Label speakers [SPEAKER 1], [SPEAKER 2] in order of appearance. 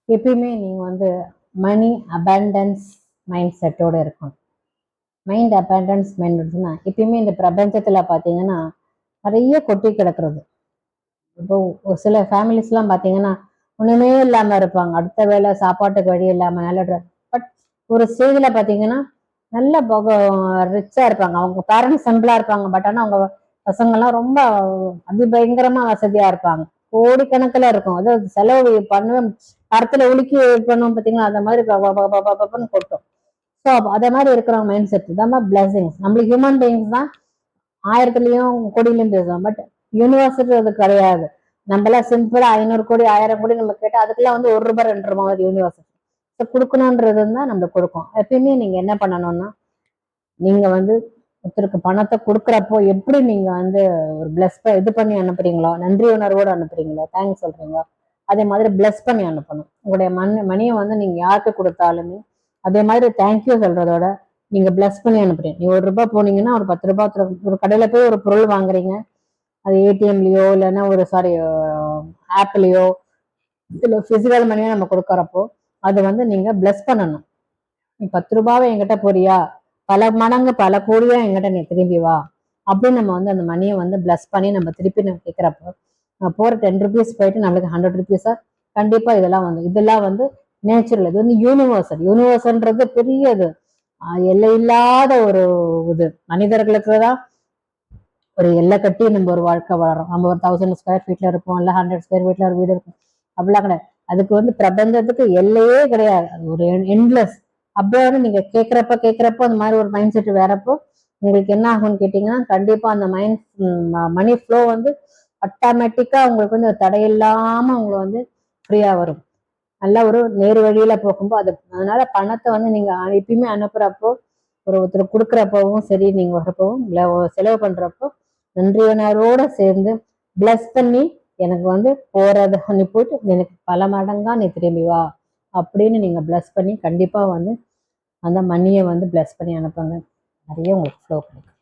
[SPEAKER 1] எப்பயுமே நீங்கள் வந்து மணி அபேண்டன்ஸ் மைண்ட் செட்டோடு இருக்கணும். மைண்ட் அபேண்டன்ஸ் மைண்ட் இருக்குன்னா எப்பயுமே இந்த பிரபஞ்சத்தில் பார்த்தீங்கன்னா நிறைய கொட்டி கிடக்கிறது. இப்போ ஒரு சில ஃபேமிலிஸ்லாம் பார்த்தீங்கன்னா ஒன்றுமே இல்லாமல் இருப்பாங்க, அடுத்த வேலை சாப்பாட்டுக்கு வழி இல்லாமல் நல்ல பட் ஒரு ஸ்டேஜில் பார்த்தீங்கன்னா நல்ல ரிச்சாக இருப்பாங்க. அவங்க பேரண்ட்ஸ் சிம்பிளாக இருப்பாங்க, பட் ஆனால் அவங்க பசங்கள்லாம் ரொம்ப அதிபயங்கரமாக வசதியாக இருப்பாங்க. கோடிக்கணக்கில் இருக்கும், அதாவது செலவு பண்ணுவேன் மரத்தில் உலுக்கி பண்ணுவோம் பார்த்தீங்களா, அந்த மாதிரி கொட்டும். ஸோ அதே மாதிரி இருக்கிறவங்க மைண்ட் செட் தான் பிளஸிங்ஸ். நம்மளுக்கு ஹியூமன் பீயிங்ஸ் தான் ஆயிரத்துலையும் கோடியிலையும் பேசுவோம், பட் யூனிவர்சிட்டி அது கிடையாது. நம்மளாம் சிம்பிளா 500 கோடி 1000 கோடி நம்ம கேட்டால் அதுக்கெல்லாம் வந்து ₹1 ₹2 யூனிவர்சிட்டி. ஸோ கொடுக்கணுன்றது தான் நம்மளுக்கு கொடுக்கும். எப்பயுமே நீங்க என்ன பண்ணணும்னா, நீங்க வந்து ஒருத்தருக்கு பணத்தை கொடுக்குறப்போ எப்படி நீங்க வந்து ஒரு பிளஸ் இது பண்ணி அனுப்புறீங்களோ, நன்றி உணர்வோடு அனுப்புறீங்களோ, தேங்க்ஸ் சொல்றீங்களோ, அதே மாதிரி பிளஸ் பண்ணி அனுப்பணும். உங்களுடைய மணியை வந்து நீங்க யாருக்கு கொடுத்தாலுமே அதே மாதிரி தேங்க்யூ சொல்றதோட நீங்க பிளஸ் பண்ணி அனுப்புறீங்க. நீ ₹1 போனீங்கன்னா ஒரு ₹10 ஒரு கடையில போய் ஒரு பொருள் வாங்குறீங்க, அது ஏடிஎம்லயோ இல்லைன்னா ஒரு ஆப்லயோ இல்லை பிசிக்கல் மணியோ நம்ம கொடுக்கறப்போ அது வந்து நீங்க பிளஸ் பண்ணணும். நீ ₹10 என்கிட்ட போறியா, பல மடங்கு பல கோடியா என்கிட்ட நீ திரும்பி வா அப்படின்னு நம்ம வந்து அந்த மணியை வந்து பிளஸ் பண்ணி நம்ம திருப்பி நம்ம கேட்கிறப்போ போற ₹10 போயிட்டு நம்மளுக்கு ₹100 கண்டிப்பா இதெல்லாம் வந்து நேச்சுரல். இது வந்து யூனிவர்சல்ன்றது பெரியது, எல்லை இல்லாத ஒரு இது. மனிதர்களுக்கு தான் ஒரு எல்லை கட்டி நம்ம ஒரு வாழ்க்கை வளரும். நம்ம ஒரு 1000 ஸ்கொயர் ஃபீட்ல இருப்போம், இல்லை 100 ஸ்கொயர் ஃபீட்ல ஒரு வீடு இருக்கும், அப்படிலாம் கிடையாது. அதுக்கு வந்து பிரபஞ்சத்துக்கு எல்லையே கிடையாது, அது ஒரு எண்ட்லெஸ். அப்படியே வந்து நீங்க கேட்கிறப்ப அந்த மாதிரி ஒரு மைண்ட் செட் வேறப்போ உங்களுக்கு என்ன ஆகும்னு கேட்டீங்கன்னா, கண்டிப்பா அந்த மணி ஃப்ளோ வந்து ஆட்டோமேட்டிக்கா உங்களுக்கு வந்து தடையில்லாம உங்களை வந்து ஃப்ரீயா வரும். நல்ல ஒரு நேர் வழியில போகும்போது அதனால பணத்தை வந்து நீங்க எப்பயுமே அனுப்புறப்போ, ஒருத்தர் கொடுக்குறப்பவும் சரி, நீங்க வரப்பவும் செலவு பண்றப்போ நன்றியுணர்வோட சேர்ந்து பிளஸ் பண்ணி எனக்கு வந்து போறத அனுப்பிட்டு எனக்கு பல மடங்கா நீ திரும்பி வா அப்படின்னு நீங்க பிளஸ் பண்ணி கண்டிப்பா வந்து அந்த மணியை வந்து பிளஸ் பண்ணி அனுப்புங்க. நிறைய உங்களுக்கு ஃப்ளோ கிடைக்கும்.